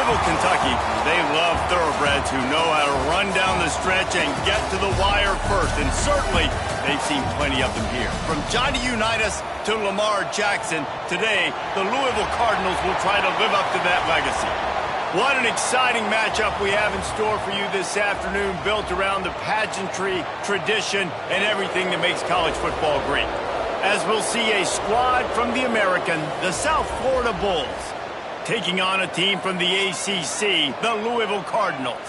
Louisville, Kentucky, they love thoroughbreds who know how to run down the stretch and get to the wire first. And certainly, they've seen plenty of them here. From Johnny Unitas to Lamar Jackson, today, the Louisville Cardinals will try to live up to that legacy. What an exciting matchup we have in store for you this afternoon, built around the pageantry, tradition, and everything that makes college football great. As we'll see a squad from the American, the South Florida Bulls, taking on a team from the ACC, the Louisville Cardinals.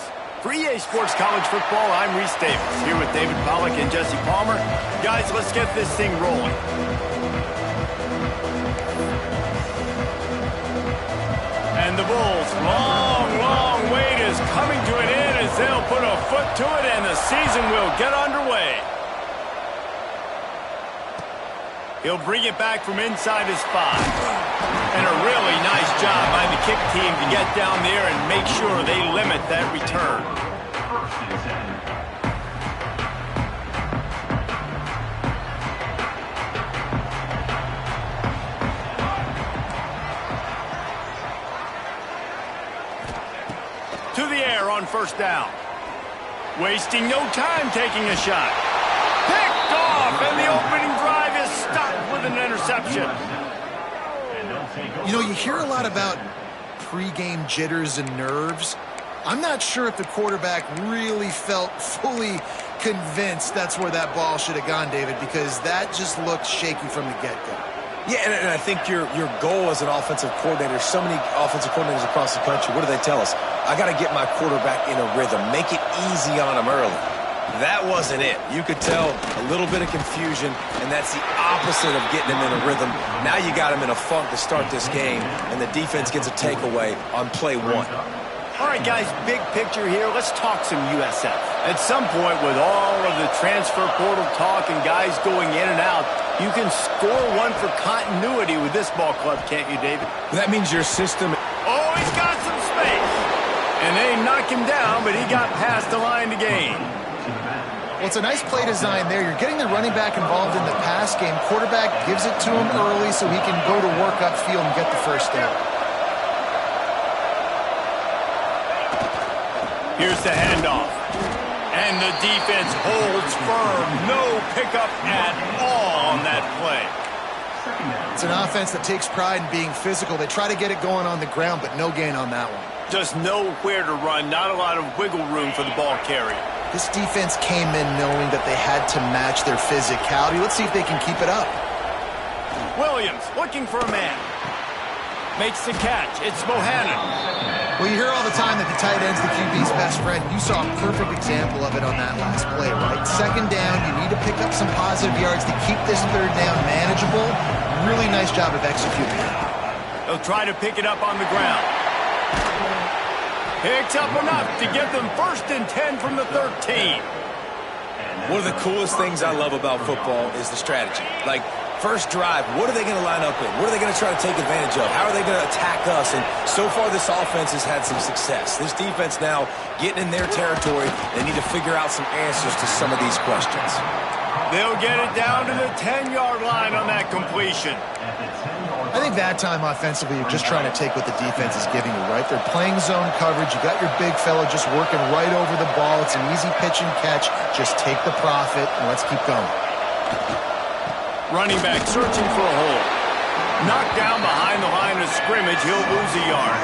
For EA Sports College Football, I'm Reese Davis, here with David Pollack and Jesse Palmer. Guys, let's get this thing rolling. And the Bulls' long wait is coming to an end as they'll put a foot to it and the season will get underway. He'll bring it back from inside his 5. And a really nice job by the kick team to get down there and make sure they limit that return. To the air on first down. Wasting no time taking a shot. Picked off, and the opening drive is stopped with an interception. You know, you hear a lot about pregame jitters and nerves. I'm not sure if the quarterback really felt fully convinced that's where that ball should have gone, David, because that just looked shaky from the get-go. Yeah, and I think your goal as an offensive coordinator, so many offensive coordinators across the country, what do they tell us? I got to get my quarterback in a rhythm, make it easy on him early. That wasn't it. You could tell a little bit of confusion, and that's the opposite of getting him in a rhythm. Now you got him in a funk to start this game, and the defense gets a takeaway on play 1. All right, guys, big picture here. Let's talk some USF. At some point, with all of the transfer portal talk and guys going in and out, you can score one for continuity with this ball club, can't you, David? That means your system... Oh, he's got some space. And they knock him down, but he got past the line to gain. Well, it's a nice play design there. You're getting the running back involved in the pass game. Quarterback gives it to him early so he can go to work upfield and get the first down. Here's the handoff. And the defense holds firm. No pickup at all on that play. It's an offense that takes pride in being physical. They try to get it going on the ground, but no gain on that one. Just nowhere to run. Not a lot of wiggle room for the ball carrier. This defense came in knowing that they had to match their physicality. Let's see if they can keep it up. Williams looking for a man. Makes the catch. It's Bohannon. Well, you hear all the time that the tight end's the QB's best friend. You saw a perfect example of it on that last play, right? Second down, you need to pick up some positive yards to keep this third down manageable. Really nice job of executing it. They'll try to pick it up on the ground. Picks up enough to give them 1st and 10 from the 13. One of the coolest things I love about football is the strategy. Like, first drive, what are they going to line up in? What are they going to try to take advantage of? How are they going to attack us? And so far, this offense has had some success. This defense now getting in their territory. They need to figure out some answers to some of these questions. They'll get it down to the 10-yard line on that completion. I think that time offensively, you're just trying to take what the defense is giving you, right? They're playing zone coverage. You got your big fella just working right over the ball. It's an easy pitch and catch. Just take the profit, and let's keep going. Running back searching for a hole. Knocked down behind the line of scrimmage. He'll lose a yard.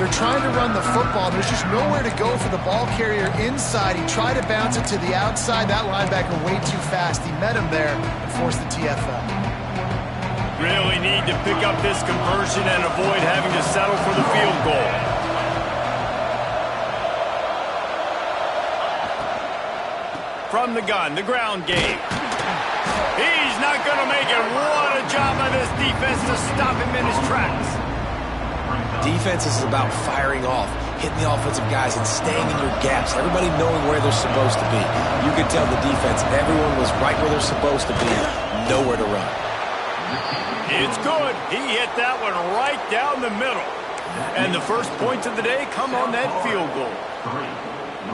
They're trying to run the football. There's just nowhere to go for the ball carrier inside. He tried to bounce it to the outside. That linebacker way too fast. He met him there and forced the TFL. Really need to pick up this conversion and avoid having to settle for the field goal. From the gun, the ground game. He's not going to make it. What a job by this defense to stop him in his tracks. Defense is about firing off, hitting the offensive guys and staying in your gaps. Everybody knowing where they're supposed to be. You could tell the defense, everyone was right where they're supposed to be, nowhere to run. It's good. He hit that one right down the middle. And the first points of the day come on that field goal.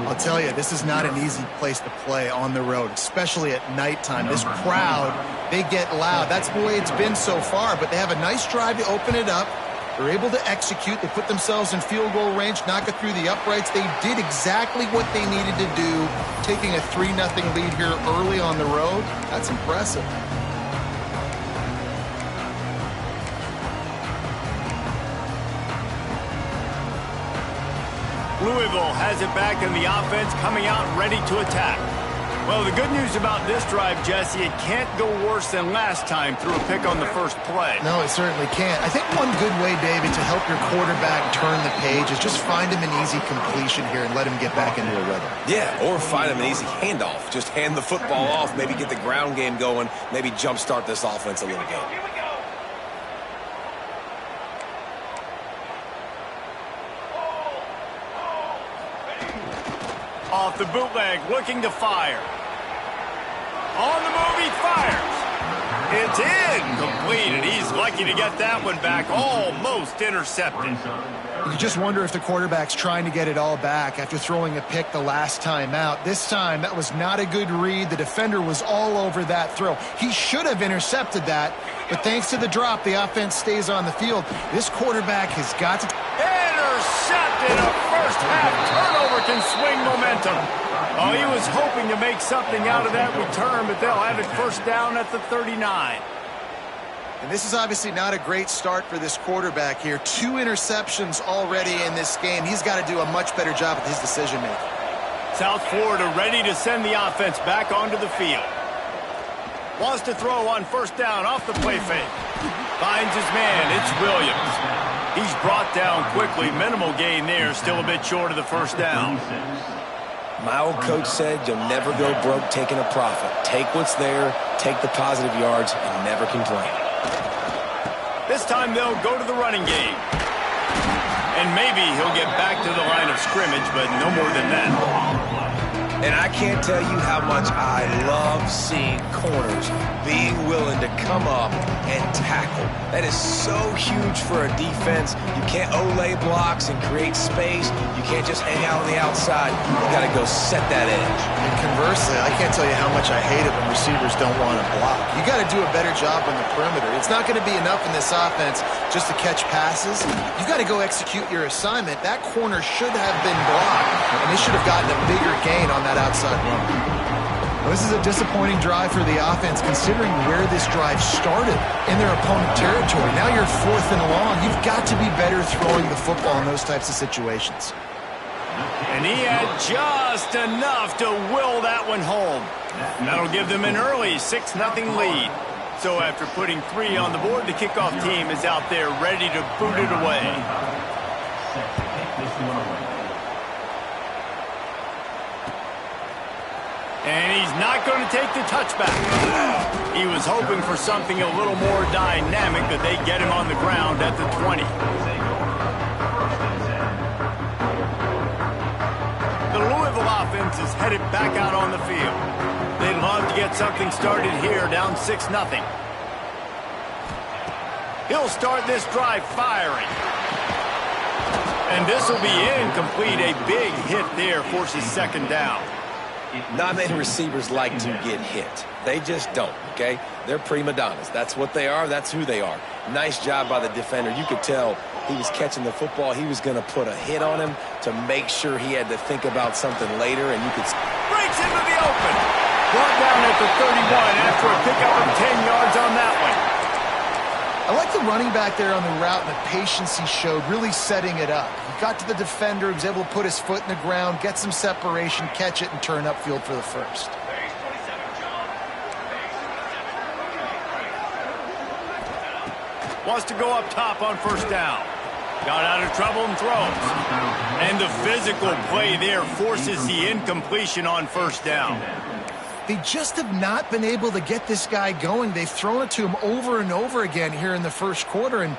I'll tell you, this is not an easy place to play on the road, especially at nighttime. This crowd, they get loud. That's the way it's been so far, but they have a nice drive to open it up. They're able to execute. They put themselves in field goal range, knock it through the uprights. They did exactly what they needed to do, taking a 3-0 lead here early on the road. That's impressive. Louisville has it back in the offense, coming out ready to attack. Well, the good news about this drive, Jesse, it can't go worse than last time through a pick on the first play. No, it certainly can't. I think one good way, David, to help your quarterback turn the page is just find him an easy completion here and let him get back into a rhythm. Yeah, or find him an easy handoff. Just hand the football off, maybe get the ground game going, maybe jumpstart this offense a little bit. Off the bootleg, looking to fire. On the move, he fires. It's incomplete, and he's lucky to get that one back, almost intercepted. You just wonder if the quarterback's trying to get it all back after throwing a pick the last time out. This time, that was not a good read. The defender was all over that throw. He should have intercepted that, but thanks to the drop, the offense stays on the field. This quarterback has got to... Intercepted! A first-half turnover can swing momentum. Oh, he was hoping to make something out of that return, but they'll have it first down at the 39. And this is obviously not a great start for this quarterback here. 2 interceptions already in this game. He's got to do a much better job with his decision-making. South Florida ready to send the offense back onto the field. Wants to throw on first down off the play fake. Finds his man. It's Williams. He's brought down quickly. Minimal gain there. Still a bit short of the first down. My old coach said you'll never go broke taking a profit. Take what's there, take the positive yards, and never complain. This time they'll go to the running game. And maybe he'll get back to the line of scrimmage, but no more than that. And I can't tell you how much I love seeing corners being willing to come up and tackle. That is so huge for a defense. You can't olay blocks and create space. You can't just hang out on the outside. You got to go set that edge. And conversely, I can't tell you how much I hate it when receivers don't want to block. You got to do a better job on the perimeter. It's not going to be enough in this offense just to catch passes. You got to go execute your assignment. That corner should have been blocked, and they should have gotten a bigger gain on that outside run. Well, this is a disappointing drive for the offense considering where this drive started in their opponent territory. Now you're 4th and long. You've got to be better throwing the football in those types of situations. And he had just enough to will that one home. That'll give them an early 6-0 lead. So after putting 3 on the board, the kickoff team is out there ready to boot it away. And he's not going to take the touchback. He was hoping for something a little more dynamic, but they get him on the ground at the 20. The Louisville offense is headed back out on the field. They'd love to get something started here, down 6-0. He'll start this drive firing. And this will be incomplete. A big hit there forces second down. Not many receivers like to get hit. They just don't, okay? They're prima donnas. That's what they are. That's who they are. Nice job by the defender. You could tell he was catching the football. He was going to put a hit on him to make sure he had to think about something later, and you could... Breaks into the open. Brought down at the 31 after a pickup of 10 yards on that one. I like the running back there on the route and the patience he showed, really setting it up. He got to the defender, he was able to put his foot in the ground, get some separation, catch it, and turn upfield for the first. Wants to go up top on first down. Got out of trouble and throws. And the physical play there forces the incompletion on first down. They just have not been able to get this guy going. They've thrown it to him over and over again here in the first quarter, and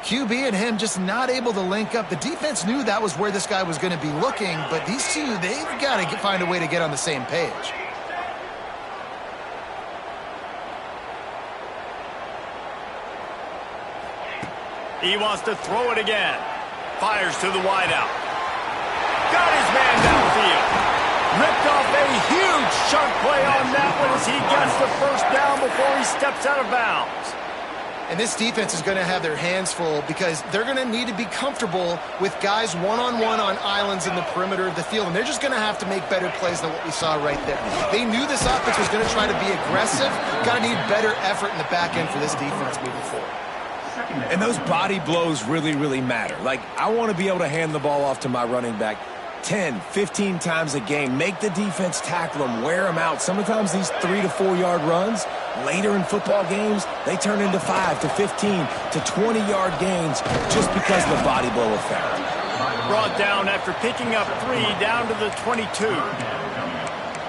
QB and him just not able to link up. The defense knew that was where this guy was going to be looking, but these two, they've got to find a way to get on the same page. He wants to throw it again. Fires to the wideout. Got his man downfield. Ripped off a huge chunk play on that one as he gets the first down before he steps out of bounds. And this defense is going to have their hands full because they're going to need to be comfortable with guys one-on-one on islands in the perimeter of the field. And they're just going to have to make better plays than what we saw right there. They knew this offense was going to try to be aggressive. Got to need better effort in the back end for this defense moving forward. And those body blows really, really matter. Like, I want to be able to hand the ball off to my running back 10, 15 times a game. Make the defense tackle them, wear them out. Sometimes these 3 to 4 yard runs, later in football games, they turn into 5 to 15 to 20 yard gains just because of the body blow effect. Brought down after picking up 3 down to the 22.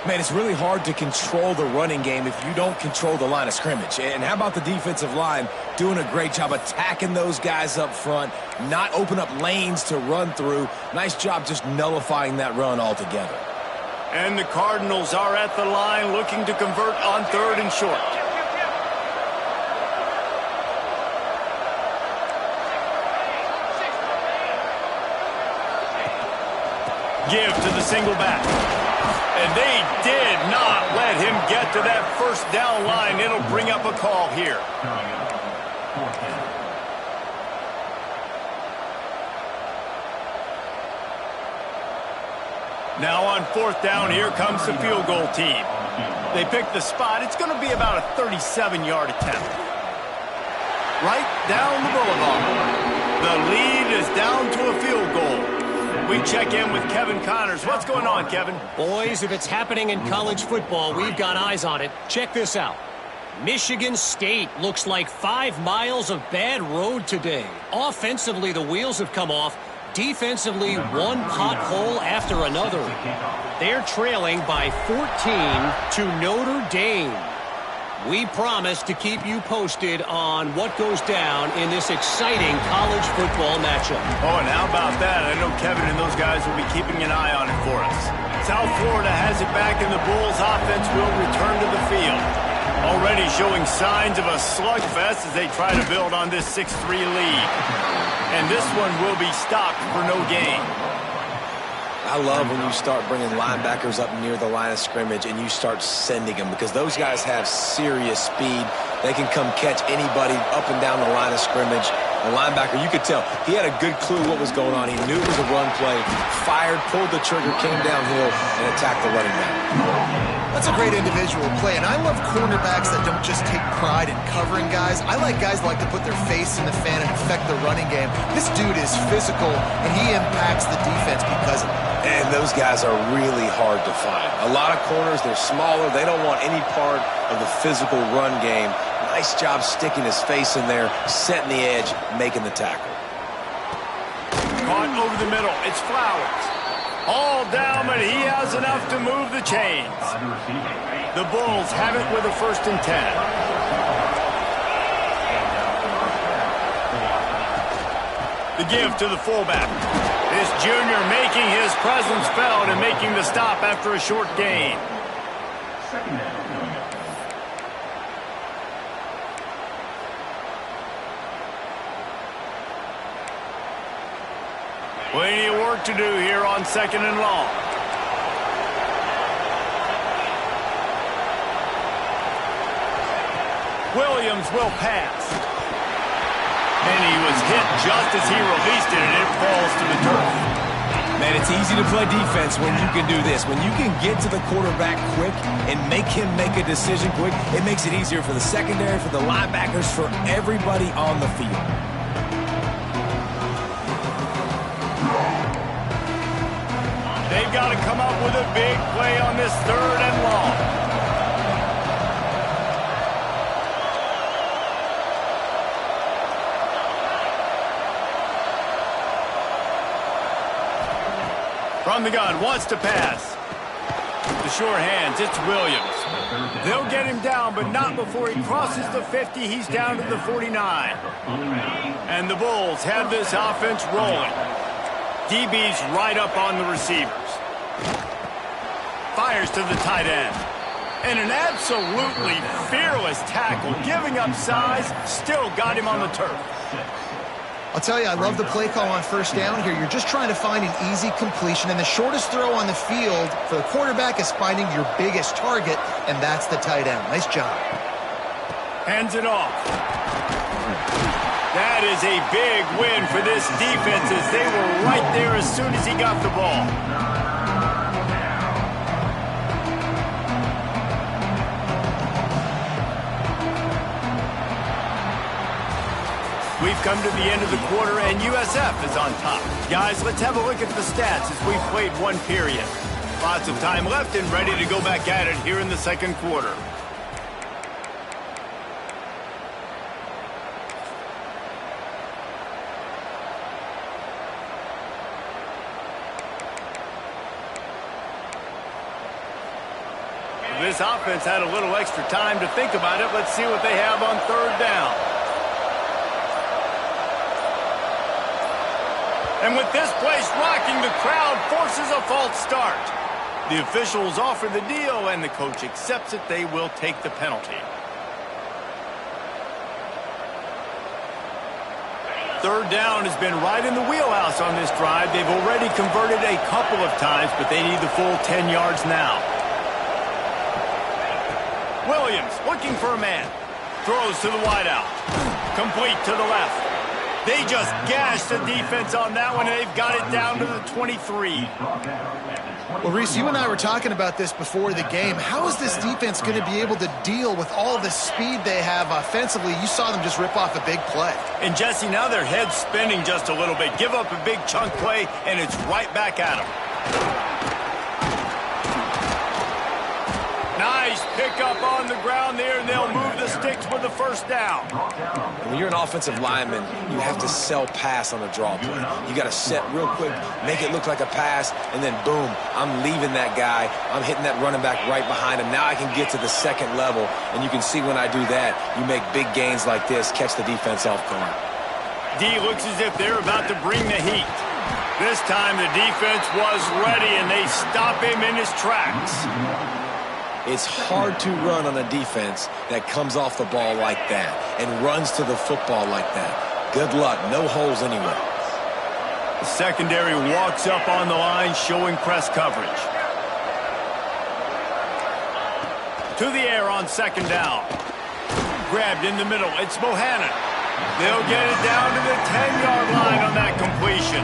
Man, it's really hard to control the running game if you don't control the line of scrimmage. And how about the defensive line doing a great job attacking those guys up front, not open up lanes to run through. Nice job just nullifying that run altogether. And the Cardinals are at the line looking to convert on 3rd and short. Give to the single back. And they did not let him get to that first down line. It'll bring up a call here. Now on 4th down, here comes the field goal team. They pick the spot. It's going to be about a 37-yard attempt. Right down the boulevard. The lead is down to a field goal. We check in with Kevin Connors. What's going on, Kevin? Boys, if it's happening in college football, we've got eyes on it. Check this out. Michigan State looks like 5 miles of bad road today. Offensively, the wheels have come off. Defensively, one pothole after another. They're trailing by 14 to Notre Dame. We promise to keep you posted on what goes down in this exciting college football matchup. Oh, and how about that? I know Kevin and those guys will be keeping an eye on it for us. South Florida has it back, and the Bulls offense will return to the field. Already showing signs of a slugfest as they try to build on this 6-3 lead. And this one will be stopped for no gain. I love when you start bringing linebackers up near the line of scrimmage and you start sending them because those guys have serious speed. They can come catch anybody up and down the line of scrimmage. The linebacker, you could tell, he had a good clue what was going on. He knew it was a run play, fired, pulled the trigger, came downhill, and attacked the running back. That's a great individual play, and I love cornerbacks that don't just take pride in covering guys. I like guys that like to put their face in the fan and affect the running game. This dude is physical, and he impacts the defense because of it. And those guys are really hard to find. A lot of corners, they're smaller. They don't want any part of the physical run game. Nice job sticking his face in there, setting the edge, making the tackle. Caught over the middle. It's Flowers. All down, but he has enough to move the chains. The Bulls have it with a 1st and 10. The give to the fullback. This junior making his presence felt and making the stop after a short gain. Plenty of work to do here on 2nd and long. Williams will pass. And he was hit just as he released it, and it falls to the turf. Man, it's easy to play defense when you can do this. When you can get to the quarterback quick and make him make a decision quick, it makes it easier for the secondary, for the linebackers, for everybody on the field. They've got to come up with a big play on this 3rd and long. From the gun, wants to pass. The sure hands, it's Williams. They'll get him down, but not before he crosses the 50. He's down to the 49. And the Bulls have this offense rolling. DB's right up on the receivers. Fires to the tight end. And an absolutely fearless tackle, giving up size, still got him on the turf. I'll tell you, I love the play call on 1st down here. You're just trying to find an easy completion, and the shortest throw on the field for the quarterback is finding your biggest target, and that's the tight end. Nice job. Hands it off. That is a big win for this defense as they were right there as soon as he got the ball. We've come to the end of the quarter, and USF is on top. Guys, let's have a look at the stats as we've played one period. Lots of time left and ready to go back at it here in the second quarter. This offense had a little extra time to think about it. Let's see what they have on third down. And with this place rocking, the crowd forces a false start. The officials offer the deal, and the coach accepts it. They will take the penalty. Third down has been right in the wheelhouse on this drive. They've already converted a couple of times, but they need the full 10 yards now. Williams looking for a man. Throws to the wideout. Complete to the left. They just gashed the defense on that one, and they've got it down to the 23. Well, Reese, you and I were talking about this before the game. How is this defense going to be able to deal with all the speed they have offensively? You saw them just rip off a big play. And, Jesse, now their head's spinning just a little bit. Give up a big chunk play, and it's right back at them. Nice pickup on the ground there, and they'll move the sticks with the first down. When you're an offensive lineman, you have to sell pass on a draw play. You got to set real quick, make it look like a pass, and then boom, I'm leaving that guy. I'm hitting that running back right behind him. Now I can get to the second level, and you can see when I do that, you make big gains like this, catch the defense off guard. D looks as if they're about to bring the heat. This time the defense was ready, and they stop him in his tracks. It's hard to run on a defense that comes off the ball like that and runs to the football like that. Good luck. No holes anywhere. The secondary walks up on the line, showing press coverage. To the air on second down. Grabbed in the middle. It's Bohannon. They'll get it down to the 10-yard line on that completion.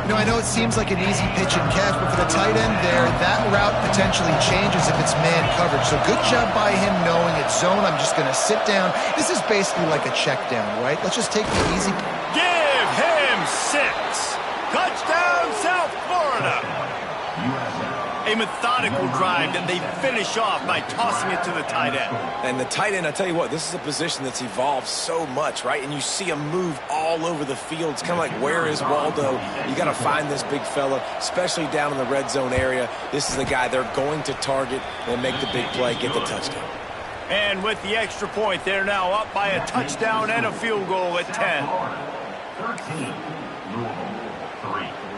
You know, I know it seems like an easy pitch and catch, but for the tight end there, that route potentially changes if it's man coverage. So good job by him knowing it's zone. I'm just going to sit down. This is basically like a check down, right? Let's just take the easy. Give him 6. Touchdown, South Florida. A methodical drive that they finish off by tossing it to the tight end. And the tight end, I tell you what, this is a position that's evolved so much, right? And you see him move all over the field. It's kind of like, where is Waldo? You got to find this big fella, especially down in the red zone area. This is the guy they're going to target and make the big play, get the touchdown. And with the extra point, they're now up by a touchdown and a field goal at 10.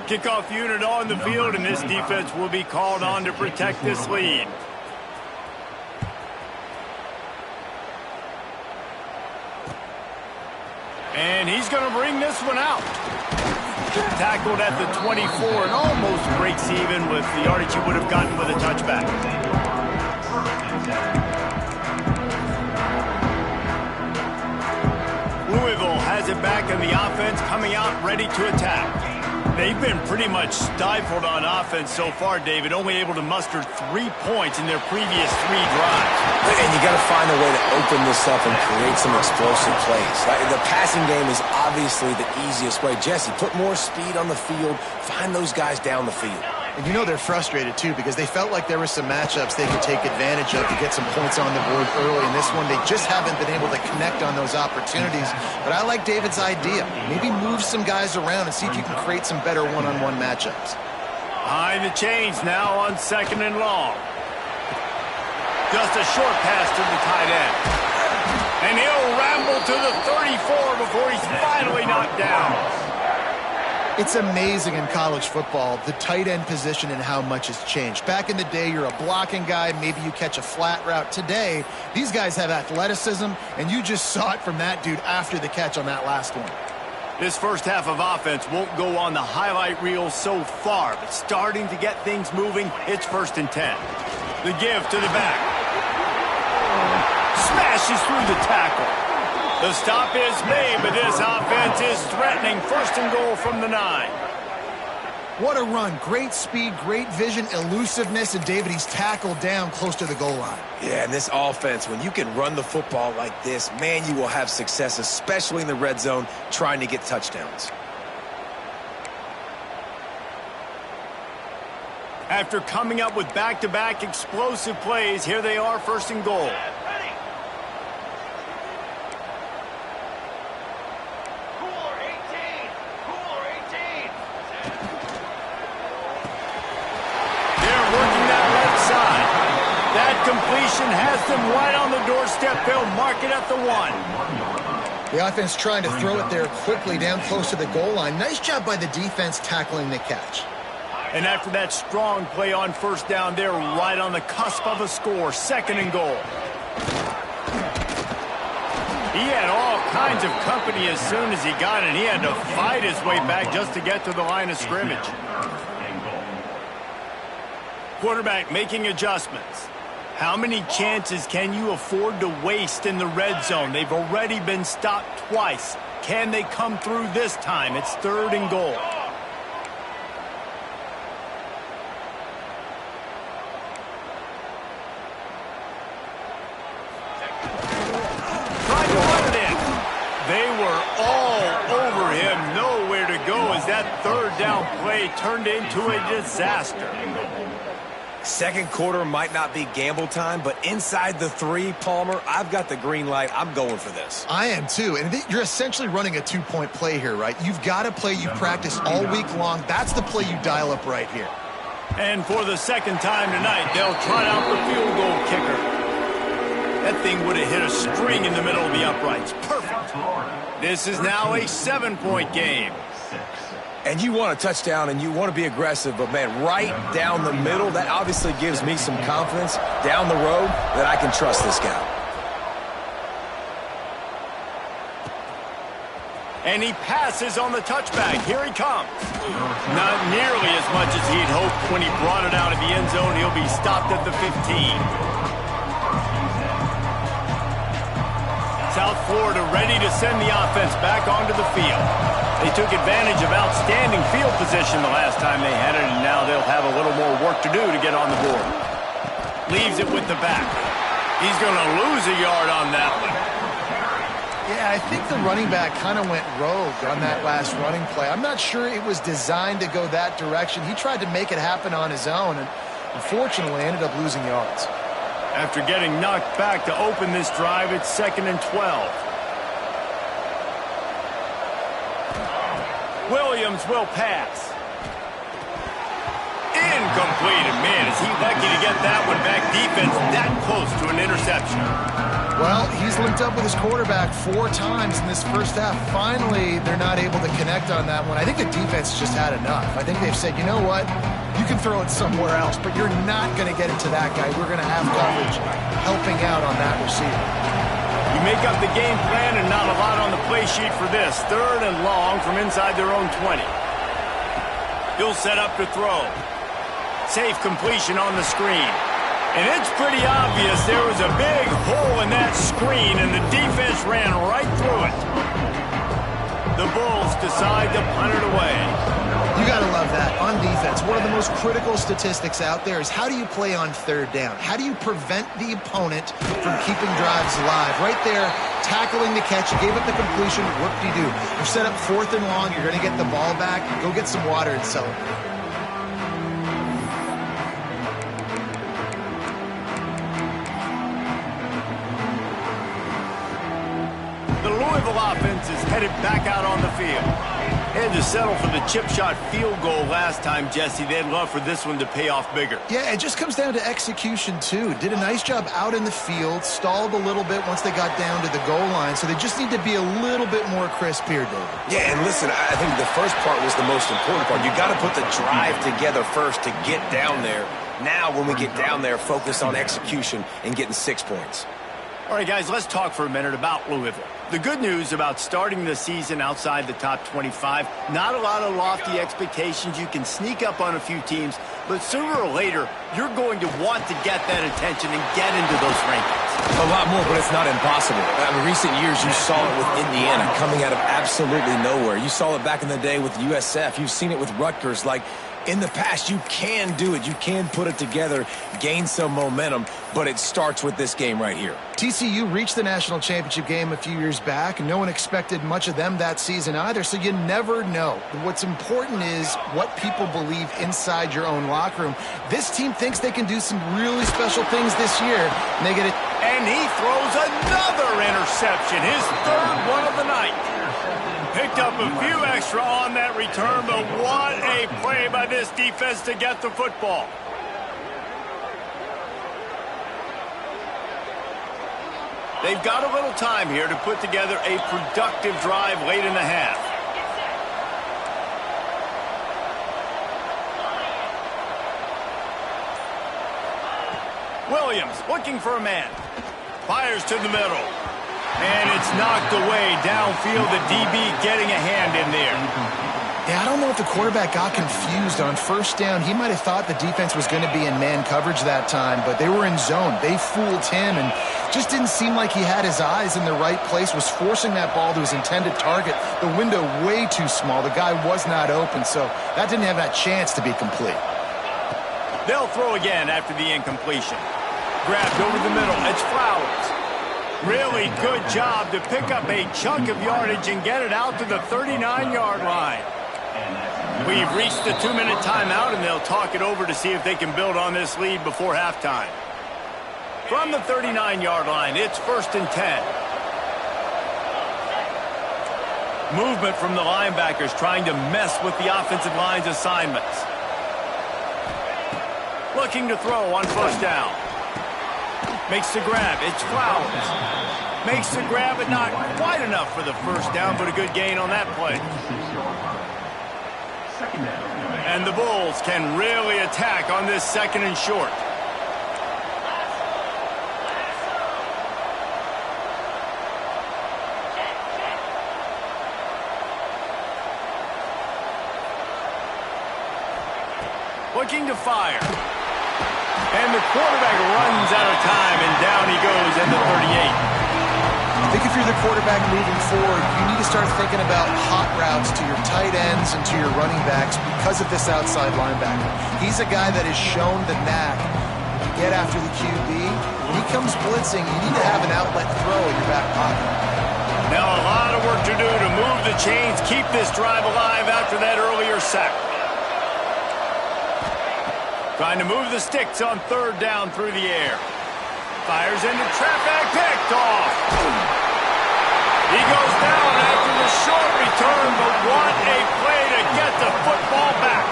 Kickoff unit on the field, and this defense will be called on to protect this lead. And he's going to bring this one out. Tackled at the 24 and almost breaks even with the yardage he would have gotten with a touchback. Louisville has it back in the offense, coming out ready to attack. They've been pretty much stifled on offense so far, David, only able to muster 3 points in their previous 3 drives. And you got to find a way to open this up and create some explosive plays. The passing game is obviously the easiest way. Jesse, put more speed on the field, find those guys down the field. And you know they're frustrated, too, because they felt like there were some matchups they could take advantage of to get some points on the board early. In this one, they just haven't been able to connect on those opportunities. But I like David's idea. Maybe move some guys around and see if you can create some better one-on-one matchups. Behind the chains now on second and long. Just a short pass to the tight end. And he'll ramble to the 34 before he's finally knocked down. It's amazing in college football, the tight end position and how much has changed. Back in the day, you're a blocking guy. Maybe you catch a flat route. Today, these guys have athleticism, and you just saw it from that dude after the catch on that last one. This first half of offense won't go on the highlight reel so far, but starting to get things moving, it's 1st and 10. The give to the back. Smash pushes through the tackle. The stop is made, but this offense is threatening. First and goal from the 9. What a run. Great speed, great vision, elusiveness, and David, he's tackled down close to the goal line. Yeah, and this offense, when you can run the football like this, man, you will have success, especially in the red zone, trying to get touchdowns. After coming up with back-to-back explosive plays, here they are, first and goal. Completion has them right on the doorstep. They'll mark it at the 1. The offense trying to throw it there quickly down close to the goal line. Nice job by the defense tackling the catch. And after that strong play on first down, they're right on the cusp of a score. Second and goal. He had all kinds of company as soon as he got it. He had to fight his way back just to get to the line of scrimmage. Quarterback making adjustments. How many chances can you afford to waste in the red zone? They've already been stopped twice. Can they come through this time? It's third and goal. Trying to run it in. They were all over him. Nowhere to go as that third down play turned into a disaster. Second quarter might not be gamble time, but inside the 3, Palmer, I've got the green light. I'm going for this. I am too. And you're essentially running a 2-point play here, right? You've got a play you practice all week long. That's the play you dial up right here. And for the second time tonight, they'll try out the field goal kicker. That thing would have hit a string in the middle of the uprights. Perfect. This is now a 7-point game. And you want a touchdown and you want to be aggressive, but, man, right down the middle, that obviously gives me some confidence down the road that I can trust this guy. And he passes on the touchback. Here he comes. Not nearly as much as he'd hoped when he brought it out of the end zone. He'll be stopped at the 15. South Florida ready to send the offense back onto the field. They took advantage of outstanding field position the last time they had it, and now they'll have a little more work to do to get on the board. Leaves it with the back. He's going to lose a yard on that one. Yeah, I think the running back kind of went rogue on that last running play. I'm not sure it was designed to go that direction. He tried to make it happen on his own, and unfortunately ended up losing yards. After getting knocked back to open this drive, it's 2nd and 12. Williams will pass. Incomplete. And man, is he lucky to get that one back. Defense that close to an interception. Well, he's linked up with his quarterback 4 times in this first half. Finally, they're not able to connect on that one. I think the defense just had enough. I think they've said, you know what? You can throw it somewhere else, but you're not going to get it to that guy. We're going to have coverage helping out on that receiver. You make up the game plan and not a lot on the play sheet for this. 3rd and long from inside their own 20. He'll set up to throw. Safe completion on the screen. And it's pretty obvious there was a big hole in that screen, and the defense ran right through it. The Bulls decide to punt it away. You got to love that. On defense, one of the most critical statistics out there is how do you play on 3rd down? How do you prevent the opponent from keeping drives alive? Right there, tackling the catch. You gave up the completion. What do you do? You're set up 4th and long. You're going to get the ball back. Go get some water and celebrate. The Louisville offense is headed back out on the field. They had to settle for the chip shot field goal last time, Jesse. They'd love for this one to pay off bigger. Yeah, it just comes down to execution, too. Did a nice job out in the field, stalled a little bit once they got down to the goal line, so they just need to be a little bit more crisp here, David. Yeah, and listen, I think the first part was the most important part. You got to put the drive together first to get down there. Now, when we get down there, focus on execution and getting 6 points. All right, guys, let's talk for a minute about Louisville. The good news about starting the season outside the top 25, not a lot of lofty expectations. You can sneak up on a few teams, but sooner or later, you're going to want to get that attention and get into those rankings. A lot more, but it's not impossible. In recent years, you saw it with Indiana coming out of absolutely nowhere. You saw it back in the day with USF. You've seen it with Rutgers. Like, in the past, you can do it. You can put it together, gain some momentum, but it starts with this game right here. TCU reached the national championship game a few years back, and no one expected much of them that season either, so you never know. What's important is what people believe inside your own locker room. This team thinks they can do some really special things this year, and they get it. And he throws another interception, his third one of the night. Picked up a few extra on that return, but what a play by this defense to get the football. They've got a little time here to put together a productive drive late in the half. Williams looking for a man. Fires to the middle. And it's knocked away downfield. The DB getting a hand in there. Yeah, I don't know if the quarterback got confused on first down. He might have thought the defense was going to be in man coverage that time, but they were in zone. They fooled him and just didn't seem like he had his eyes in the right place, was forcing that ball to his intended target. The window way too small. The guy was not open, so that didn't have that chance to be complete. They'll throw again after the incompletion. Grabbed over the middle. It's Flowers. Really good job to pick up a chunk of yardage and get it out to the 39-yard line. We've reached the 2-minute timeout, and they'll talk it over to see if they can build on this lead before halftime. From the 39-yard line, it's 1st and 10. Movement from the linebackers trying to mess with the offensive line's assignments. Looking to throw on 1st down. Makes the grab. It's Flowers. Makes the grab, but not quite enough for the 1st down, but a good gain on that play. And the Bulls can really attack on this 2nd and short. Looking to fire. And the quarterback runs out of time, and down he goes at the 38. I think if you're the quarterback moving forward, you need to start thinking about hot routes to your tight ends and to your running backs because of this outside linebacker. He's a guy that has shown the knack to get after the QB. When he comes blitzing, you need to have an outlet throw in your back pocket. Now a lot of work to do to move the chains, keep this drive alive after that earlier sack. Trying to move the sticks on 3rd down through the air. Fires into traffic, picked off. He goes down after the short return, but what a play to get the football back.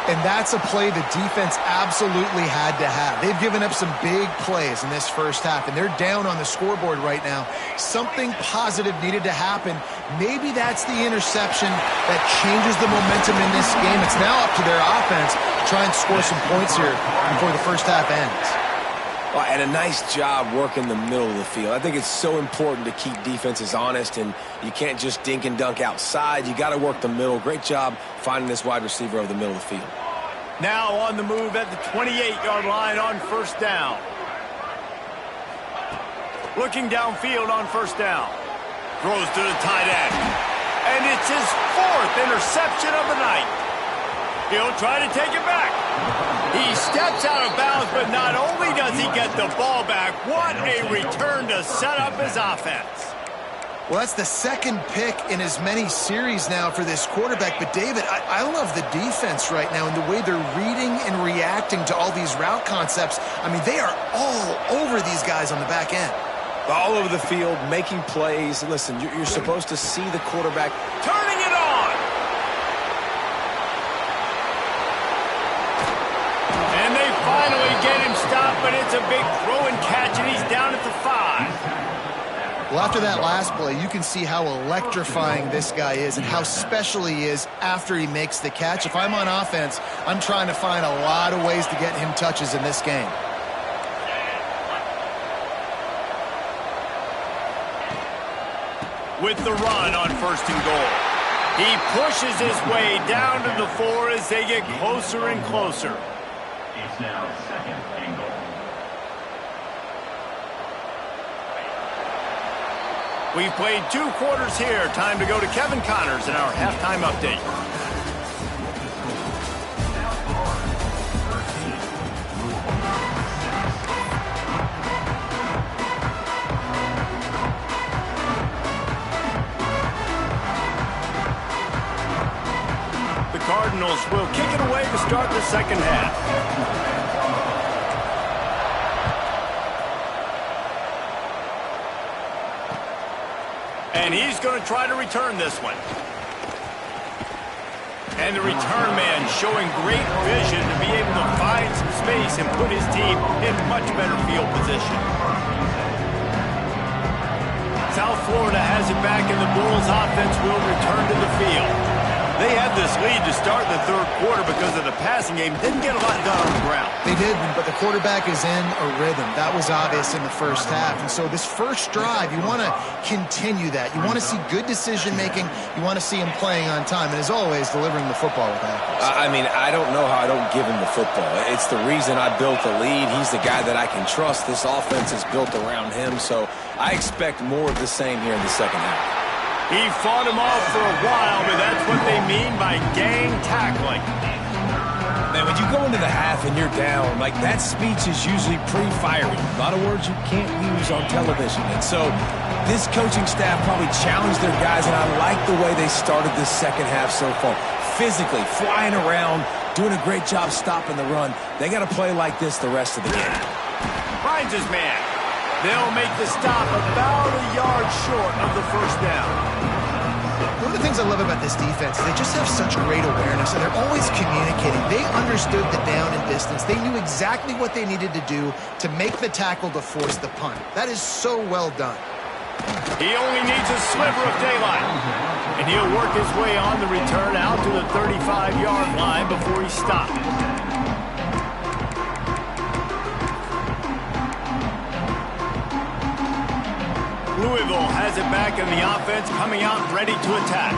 And that's a play the defense absolutely had to have. They've given up some big plays in this 1st half, and they're down on the scoreboard right now. Something positive needed to happen. Maybe that's the interception that changes the momentum in this game. It's now up to their offense to try and score some points here before the 1st half ends. Well, and a nice job working the middle of the field. I think it's so important to keep defenses honest, and you can't just dink and dunk outside. You got to work the middle. Great job finding this wide receiver over the middle of the field. Now on the move at the 28-yard line on 1st down. Looking downfield on 1st down. Throws to the tight end. And it's his 4th interception of the night. He'll try to take it back. He steps out of bounds, but not only does he get the ball back, what a return to set up his offense. Well, that's the 2nd pick in as many series now for this quarterback. But, David, I love the defense right now and the way they're reading and reacting to all these route concepts. I mean, they are all over these guys on the back end. All over the field, making plays. Listen, you're supposed to see the quarterback turning it on. And they finally get him stopped, but it's a big throw and catch, and he's down at the 5. Well, after that last play, you can see how electrifying this guy is and how special he is after he makes the catch. If I'm on offense, I'm trying to find a lot of ways to get him touches in this game. With the run on 1st and goal. He pushes his way down to the 4 as they get closer and closer. It's now 2nd and goal. We've played 2 quarters here. Time to go to Kevin Connors in our halftime update. The Cardinals will kick it away to start the second half. And he's going to try to return this one. And the return man showing great vision to be able to find some space and put his team in much better field position. South Florida has it back, and the Bulls offense will return to the field. They had this lead to start the third quarter because of the passing game. Didn't get a lot done on the ground. They didn't, but the quarterback is in a rhythm. That was obvious in the first half. And so this first drive, you want to continue that. You want to see good decision-making. You want to see him playing on time. And as always, delivering the football with accuracy. I mean, I don't know how I don't give him the football. It's the reason I built the lead. He's the guy that I can trust. This offense is built around him. So I expect more of the same here in the second half. He fought him off for a while, but that's what they mean by gang tackling. Man, when you go into the half and you're down, like that speech is usually pre-fiery. A lot of words you can't use on television. And so this coaching staff probably challenged their guys, and I like the way they started this second half so far. Physically, flying around, doing a great job stopping the run. They got to play like this the rest of the game. Finds his man. They'll make the stop about a yard short of the first down. One of the things I love about this defense is they just have such great awareness, and they're always communicating. They understood the down and distance. They knew exactly what they needed to do to make the tackle to force the punt. That is so well done. He only needs a sliver of daylight, and he'll work his way on the return out to the 35-yard line before he stopped. Louisville has it back, and the offense coming out ready to attack.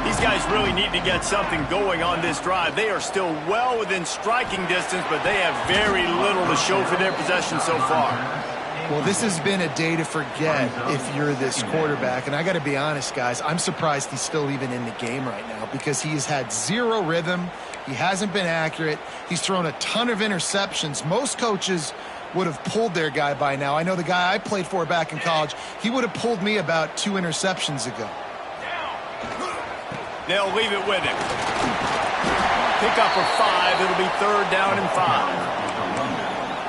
These guys really need to get something going on this drive. They are still well within striking distance, but they have very little to show for their possession so far. Well, this has been a day to forget if you're this quarterback. And I got to be honest, guys, I'm surprised he's still even in the game right now because he has had zero rhythm. He hasn't been accurate. He's thrown a ton of interceptions. Most coaches would have pulled their guy by now. I know the guy I played for back in college, he would have pulled me about 2 interceptions ago. They'll leave it with him. Pick up for 5. It'll be 3rd down and 5.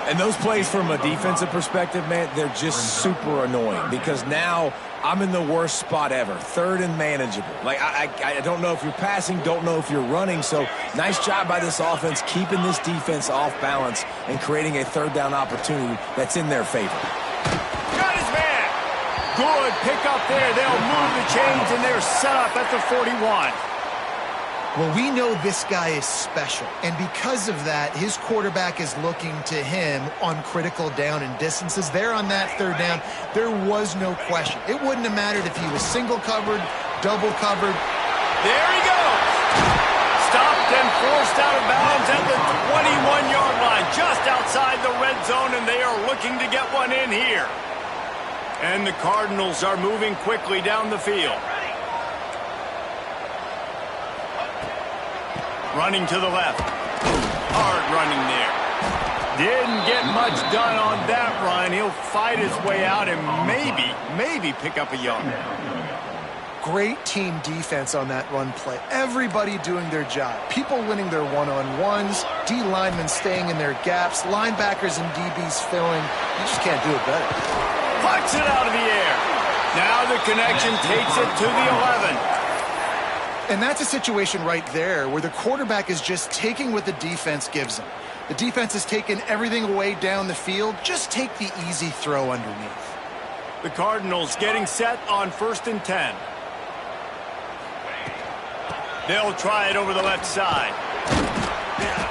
And those plays from a defensive perspective, man, they're just super annoying because now I'm in the worst spot ever. 3rd and manageable. Like, I don't know if you're passing, don't know if you're running. So nice job by this offense keeping this defense off balance and creating a 3rd down opportunity that's in their favor. Got his man. Good pick up there. They'll move the chains, and they're set up at the 41. Well, we know this guy is special, and because of that, his quarterback is looking to him on critical down and distances. There on that 3rd down, there was no question. It wouldn't have mattered if he was single covered, double covered. There he goes. Stopped and forced out of bounds at the 21-yard line, just outside the red zone, and they are looking to get one in here. And the Cardinals are moving quickly down the field. Running to the left. Hard running there. Didn't get much done on that run. He'll fight his way out and maybe pick up a yard. Great team defense on that run play. Everybody doing their job. People winning their one-on-ones, D linemen staying in their gaps, linebackers and DBs filling. You just can't do it better. Pucks it out of the air. Now the connection takes it to the 11. And that's a situation right there where the quarterback is just taking what the defense gives him. The defense has taken everything away down the field. Just take the easy throw underneath. The Cardinals getting set on 1st and 10. They'll try it over the left side.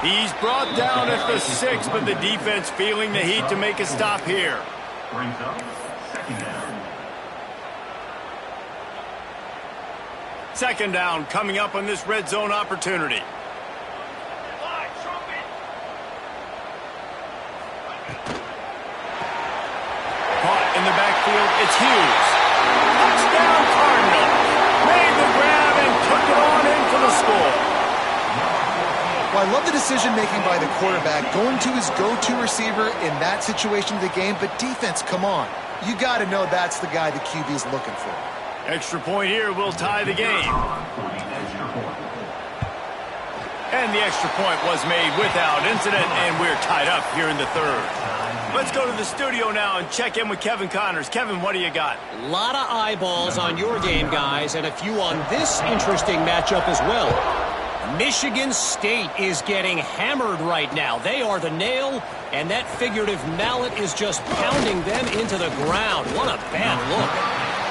He's brought down at the 6, but the defense feeling the heat to make a stop here. Brings up 2nd down. 2nd down coming up on this red zone opportunity. Caught in the backfield, it's Hughes. Touchdown Cardinals. Made the grab and took it on in for the score. Well, I love the decision-making by the quarterback, going to his go-to receiver in that situation of the game, but defense, come on. You got to know that's the guy the QB is looking for. Extra point here will tie the game. And the extra point was made without incident, and we're tied up here in the third. Let's go to the studio now and check in with Kevin Connors. Kevin, what do you got? A lot of eyeballs on your game, guys, and a few on this interesting matchup as well. Michigan State is getting hammered right now. They are the nail, and that figurative mallet is just pounding them into the ground. What a bad look.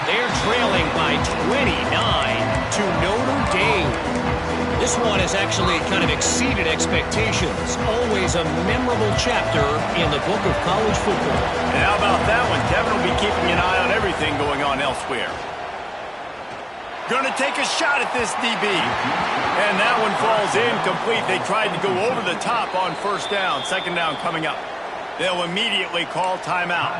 They're trailing by 29 to Notre Dame. This one has actually kind of exceeded expectations. Always a memorable chapter in the book of college football. And how about that one? Kevin will be keeping an eye on everything going on elsewhere. Going to take a shot at this DB. And that one falls incomplete. They tried to go over the top on first down. Second down coming up. They'll immediately call timeout.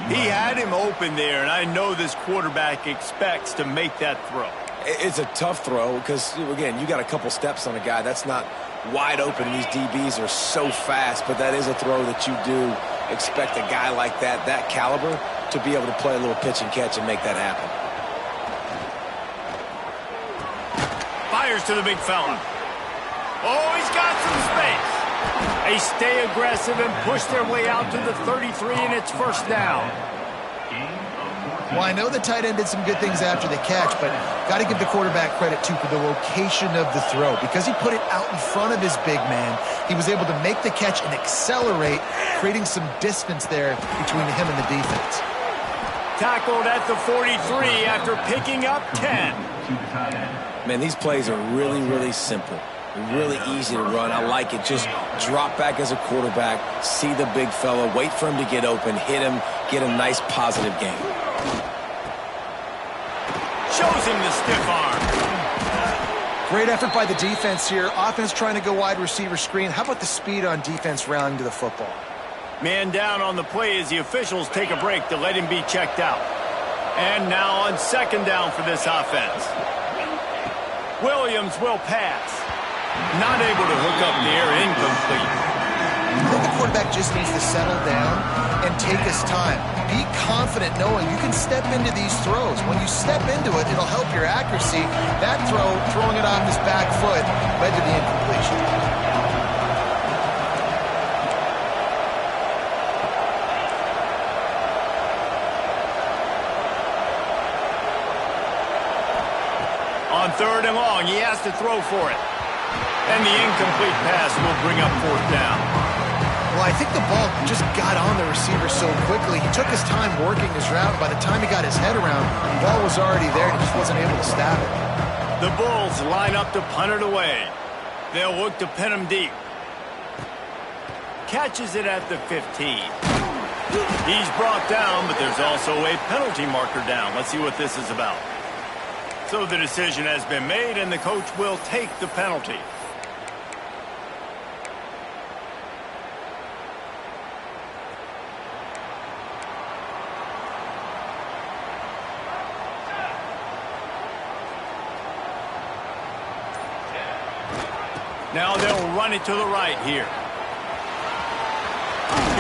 He had him open there, and I know this quarterback expects to make that throw. It's a tough throw because, again, you got a couple steps on a guy. That's not wide open. These DBs are so fast, but that is a throw that you do expect a guy like that caliber, to be able to play a little pitch and catch and make that happen. Fires to the big fella. Oh, he's got some space. They stay aggressive and push their way out to the 33, and it's first down. Well, I know the tight end did some good things after the catch, but got to give the quarterback credit, too, for the location of the throw. Because he put it out in front of his big man, he was able to make the catch and accelerate, creating some distance there between him and the defense. Tackled at the 43 after picking up 10. Man, these plays are really, really simple. Really easy to run. I like it. Just drop back as a quarterback, see the big fella, wait for him to get open, hit him, get a nice positive game. Shows him the stiff arm. Great effort by the defense here. Offense trying to go wide receiver screen. How about the speed on defense rounding to the football? Man down on the play as the officials take a break to let him be checked out. And now on second down for this offense. Williams will pass. Not able to hook up there, incomplete. I think the quarterback just needs to settle down and take his time. Be confident knowing you can step into these throws. When you step into it, it'll help your accuracy. That throw, throwing it off his back foot, led to the incompletion. On third and long, he has to throw for it. And the incomplete pass will bring up fourth down. Well, I think the ball just got on the receiver so quickly. He took his time working his route. By the time he got his head around, the ball was already there. He just wasn't able to stab it. The Bulls line up to punt it away. They'll look to pin him deep. Catches it at the 15. He's brought down, but there's also a penalty marker down. Let's see what this is about. So the decision has been made, and the coach will take the penalty. Now they'll run it to the right here.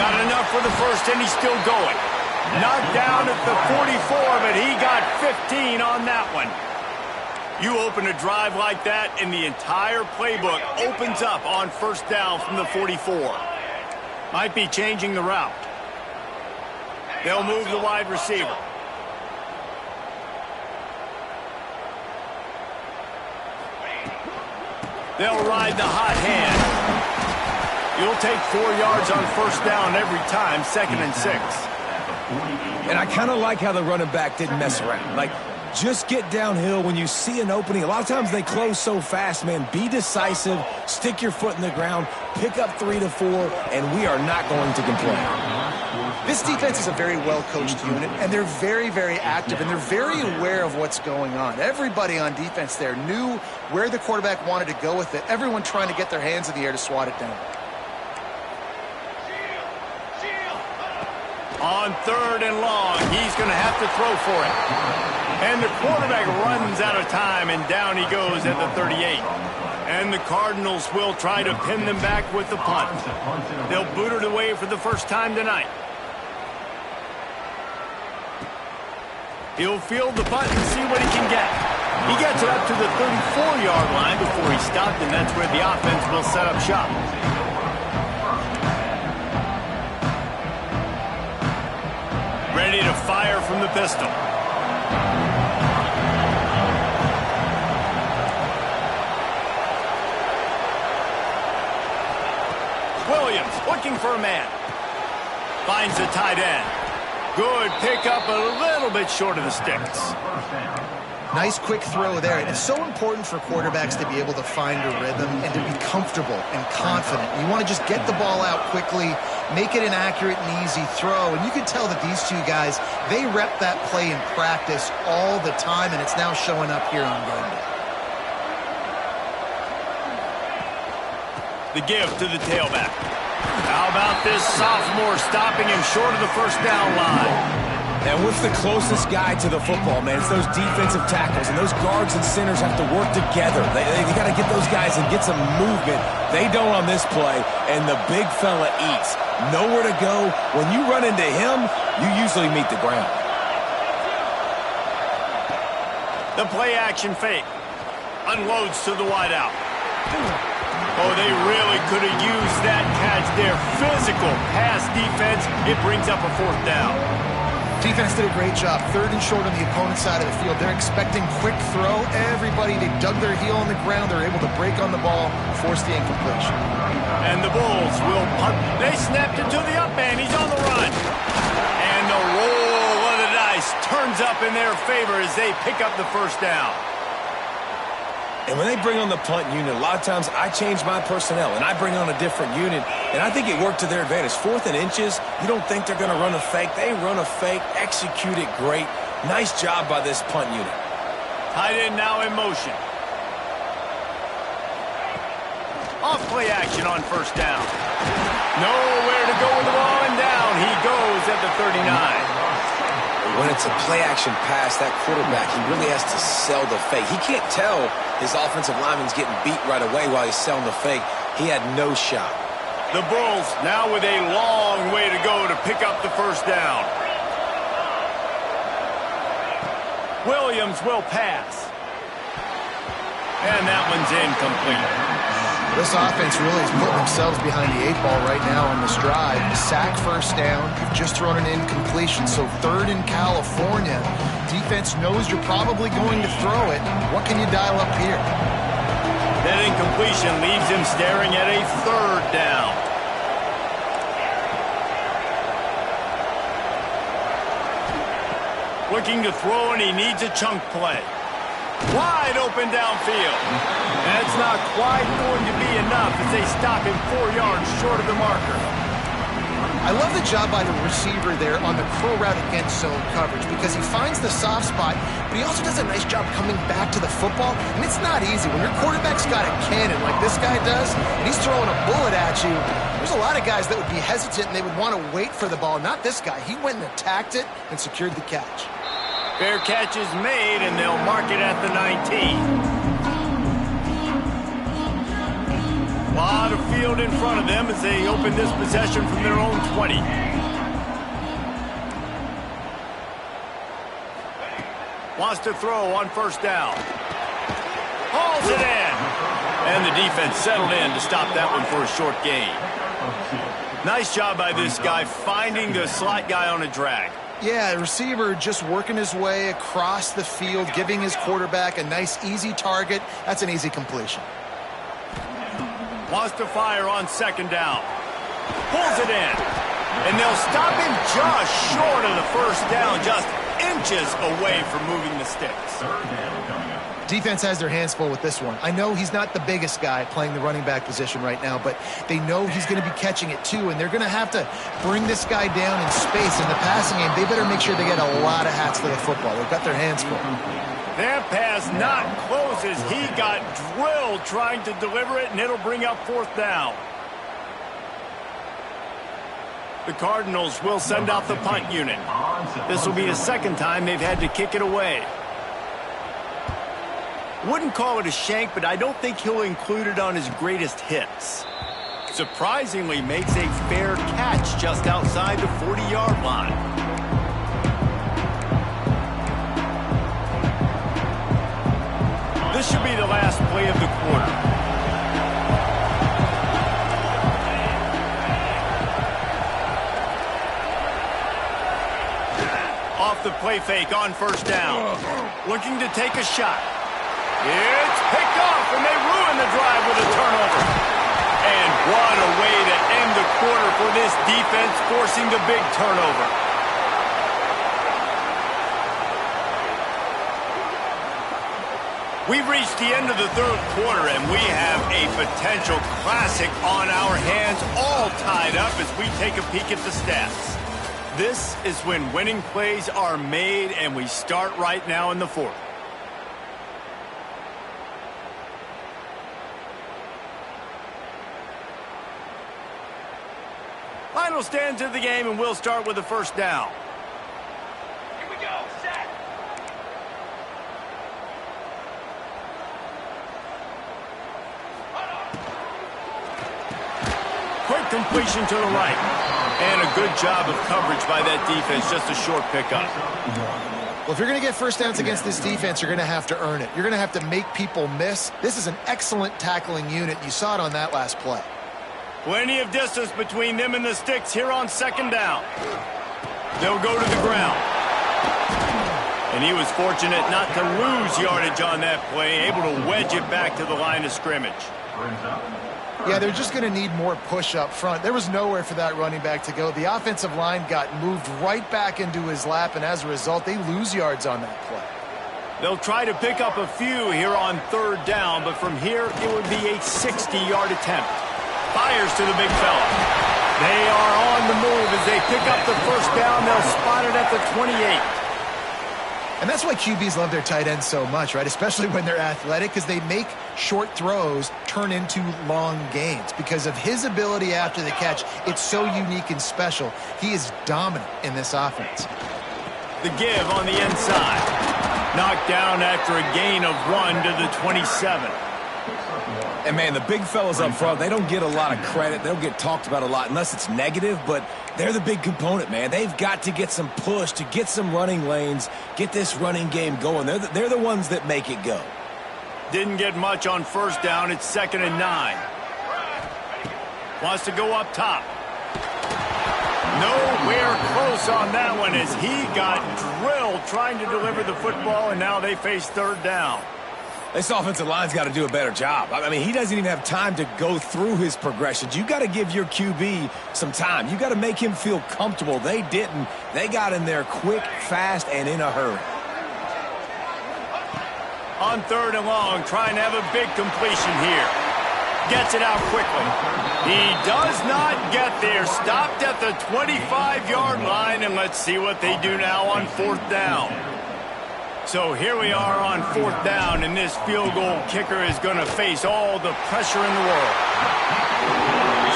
Got enough for the first, and he's still going. Knocked down at the 44, but he got 15 on that one. You open a drive like that, and the entire playbook opens up on first down from the 44. Might be changing the route. They'll move the wide receiver. They'll ride the hot hand. You'll take 4 yards on first down every time, 2nd and 6. And I kind of like how the running back didn't mess around. Like, just get downhill when you see an opening. A lot of times they close so fast, man. Be decisive, stick your foot in the ground, pick up 3 to 4, and we are not going to complain. This defense is a very well-coached unit, and they're very, very active, and they're very aware of what's going on. Everybody on defense there knew where the quarterback wanted to go with it. Everyone trying to get their hands in the air to swat it down. On third and long, He's going to have to throw for it. And the quarterback runs out of time, and down he goes at the 38. And the Cardinals will try to pin them back with the punt. They'll boot it away for the first time tonight. He'll field the punt and see what he can get. He gets it up to the 34-yard line before he stopped, and that's where the offense will set up shop. Ready to fire from the pistol. Williams looking for a man. Finds the tight end. Good pickup, a little bit short of the sticks. Nice quick throw there. And it's so important for quarterbacks to be able to find a rhythm and to be comfortable and confident. You want to just get the ball out quickly, make it an accurate and easy throw. And you can tell that these two guys, they rep that play in practice all the time, and it's now showing up here on game day. The give to the tailback. How about this sophomore stopping him short of the first down line? And what's the closest guy to the football, man? It's those defensive tackles, and those guards and centers have to work together. They got to get those guys and get some movement. They don't on this play, and the big fella eats. Nowhere to go. When you run into him, you usually meet the ground. The play action fake. Unloads to the wideout. Oh, they really could have used that catch there. Physical pass defense. It brings up a fourth down. Defense did a great job. 3rd and short on the opponent's side of the field. They're expecting quick throw. Everybody, they dug their heel on the ground. They're able to break on the ball, force the incompletion. And the Bulls will punt. They snapped it to the up man. He's on the run. And the roll of the dice turns up in their favor as they pick up the first down. And when they bring on the punt unit, a lot of times I change my personnel, and I bring on a different unit, and I think it worked to their advantage. 4th and inches, you don't think they're going to run a fake. They run a fake, execute it great. Nice job by this punt unit. Tight end now in motion. Off play action on first down. Nowhere to go with the ball, and down he goes at the 39. When it's a play-action pass, that quarterback, he really has to sell the fake. He can't tell his offensive lineman's getting beat right away while he's selling the fake. He had no shot. The Bulls now with a long way to go to pick up the first down. Williams will pass. And that one's incomplete. This offense really is putting themselves behind the 8 ball right now on this drive. Sack first down. You've just thrown an incompletion, so 3rd in California. Defense knows you're probably going to throw it. What can you dial up here? That incompletion leaves him staring at a 3rd down. Looking to throw, and he needs a chunk play. Wide open downfield. That's not quite going to be enough as they stop him 4 yards short of the marker. I love the job by the receiver there on the curl route against zone coverage because he finds the soft spot, but he also does a nice job coming back to the football, and it's not easy. When your quarterback's got a cannon like this guy does, and he's throwing a bullet at you, there's a lot of guys that would be hesitant and they would want to wait for the ball. Not this guy. He went and attacked it and secured the catch. Fair catch is made, and they'll mark it at the 19. A lot of field in front of them as they open this possession from their own 20. Wants to throw on first down. Hauls it in. And the defense settled in to stop that one for a short gain. Nice job by this guy finding the slot guy on a drag. Yeah, receiver just working his way across the field, giving his quarterback a nice, easy target. That's an easy completion. Wants to fire on second down. Pulls it in. And they'll stop him just short of the first down, just inches away from moving the sticks. Defense has their hands full with this one. I know he's not the biggest guy playing the running back position right now, but they know he's going to be catching it too, and they're going to have to bring this guy down in space. In the passing game, they better make sure they get a lot of hats to the football. They've got their hands full. That pass not close as he got drilled trying to deliver it, and it'll bring up fourth down. The Cardinals will send out the punt unit. This will be the second time they've had to kick it away. Wouldn't call it a shank, but I don't think he'll include it on his greatest hits. Surprisingly makes a fair catch just outside the 40-yard line. This should be the last play of the quarter. Off the play fake on first down. Looking to take a shot. It's picked off, and they ruin the drive with a turnover. And what a way to end the quarter for this defense, forcing the big turnover. We've reached the end of the third quarter, and we have a potential classic on our hands, all tied up as we take a peek at the stats. This is when winning plays are made, and we start right now in the fourth. Final stands of the game, and we'll start with the first down. Here we go. Set. Quick completion to the right. And a good job of coverage by that defense, just a short pickup. Well, if you're going to get first downs against this defense, you're going to have to earn it. You're going to have to make people miss. This is an excellent tackling unit. You saw it on that last play. Plenty of distance between them and the sticks here on second down. They'll go to the ground. And he was fortunate not to lose yardage on that play, able to wedge it back to the line of scrimmage. Yeah, they're just going to need more push up front. There was nowhere for that running back to go. The offensive line got moved right back into his lap, and as a result, they lose yards on that play. They'll try to pick up a few here on third down, but from here, it would be a 60-yard attempt. Fires to the big fella. They are on the move as they pick up the first down. They'll spot it at the 28. And that's why QBs love their tight ends so much, right? Especially when they're athletic, because they make short throws turn into long gains. Because of his ability after the catch, it's so unique and special. He is dominant in this offense. The give on the inside. Knocked down after a gain of 1 to the 27. And, man, the big fellas up front, they don't get a lot of credit. They'll get talked about a lot unless it's negative, but they're the big component, man. They've got to get some push, to get some running lanes, get this running game going. They're the ones that make it go. Didn't get much on first down. It's 2nd and 9. Wants to go up top. Nowhere close on that one as he got drilled trying to deliver the football, and now they face third down. This offensive line's got to do a better job. I mean, he doesn't even have time to go through his progressions. You got to give your QB some time. You got to make him feel comfortable. They didn't. They got in there quick, fast, and in a hurry. On third and long, trying to have a big completion here. Gets it out quickly. He does not get there. Stopped at the 25-yard line, and let's see what they do now on fourth down. So here we are on fourth down, and this field goal kicker is going to face all the pressure in the world.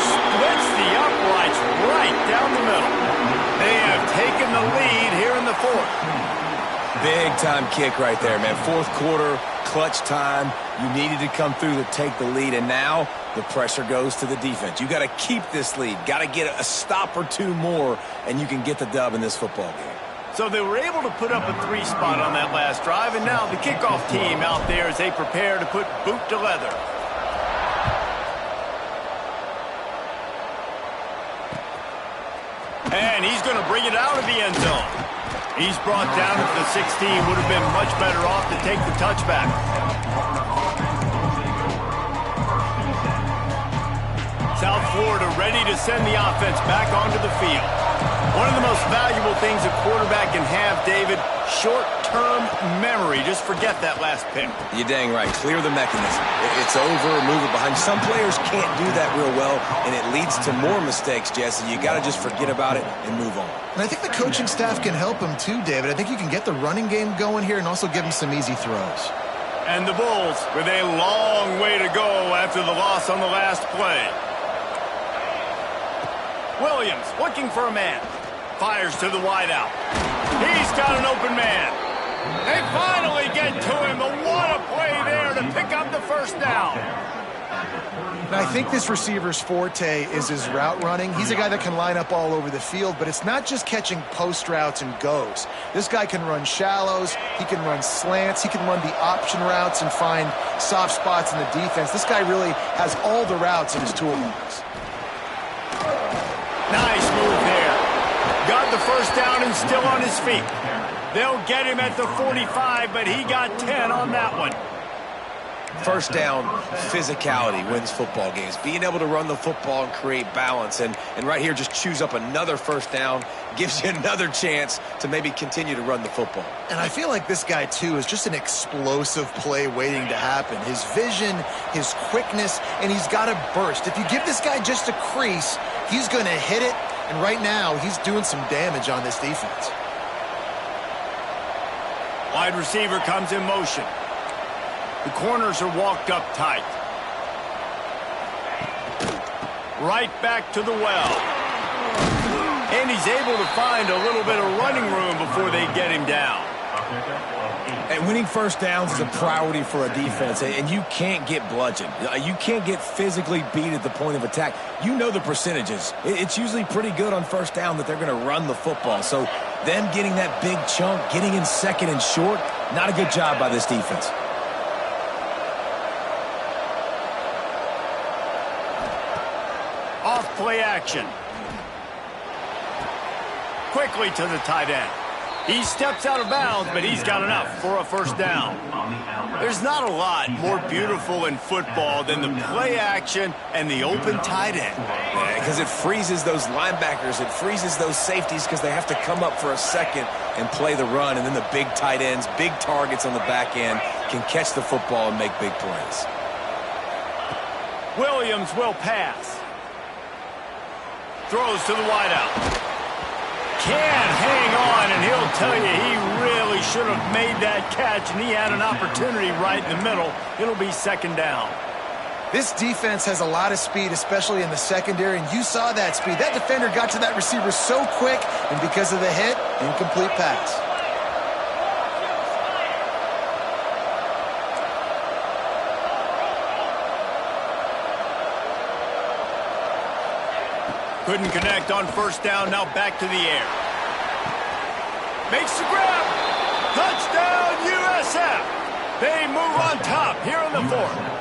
Splits the uprights right down the middle. They have taken the lead here in the fourth. Big-time kick right there, man. Fourth quarter, clutch time. You needed to come through to take the lead, and now the pressure goes to the defense. You got to keep this lead. Got to get a stop or two more, and you can get the dub in this football game. So they were able to put up a 3 spot on that last drive, and now the kickoff team out there as they prepare to put boot to leather. And he's going to bring it out of the end zone. He's brought down at the 16. Would have been much better off to take the touchback. South Florida ready to send the offense back onto the field. One of the most valuable things a quarterback can have, David, short-term memory. Just forget that last pick. You're dang right. Clear the mechanism. It's over, move it behind. Some players can't do that real well, and it leads to more mistakes, Jesse. You got to just forget about it and move on. And I think the coaching staff can help him too, David. I think you can get the running game going here and also give him some easy throws. And the Bulls with a long way to go after the loss on the last play. Williams looking for a man. Fires to the wideout. He's got an open man. They finally get to him. But what a play there to pick up the first down. Now, I think this receiver's forte is his route running. He's a guy that can line up all over the field, but it's not just catching post routes and goes. This guy can run shallows, he can run slants, he can run the option routes and find soft spots in the defense. This guy really has all the routes in his toolbox. Nice move there. Got the first down and still on his feet. They'll get him at the 45, but he got 10 on that one. First down, physicality wins football games. Being able to run the football and create balance. And right here, just choose up another first down, gives you another chance to maybe continue to run the football. And I feel like this guy, too, is just an explosive play waiting to happen. His vision, his quickness, and he's got a burst. If you give this guy just a crease, he's going to hit it. And right now, he's doing some damage on this defense. Wide receiver comes in motion. The corners are walked up tight. Right back to the well. And he's able to find a little bit of running room before they get him down. And winning first downs is a priority for a defense, and you can't get bludgeoned. You can't get physically beat at the point of attack. You know the percentages. It's usually pretty good on first down that they're going to run the football. So them getting that big chunk, getting in second and short, not a good job by this defense. Off play action. Quickly to the tight end. He steps out of bounds, but he's got enough for a first down. There's not a lot more beautiful in football than the play action and the open tight end. Because it freezes those linebackers. It freezes those safeties because they have to come up for a second and play the run. And then the big tight ends, big targets on the back end can catch the football and make big plays. Williams will pass. Throws to the wideout. Can't hang on, and he'll tell you he really should have made that catch, and he had an opportunity right in the middle. It'll be second down. This defense has a lot of speed, especially in the secondary, and you saw that speed. That defender got to that receiver so quick, and because of the hit, incomplete pass. Couldn't connect on first down, now back to the air. Makes the grab. Touchdown, USF. They move on top here in the fourth.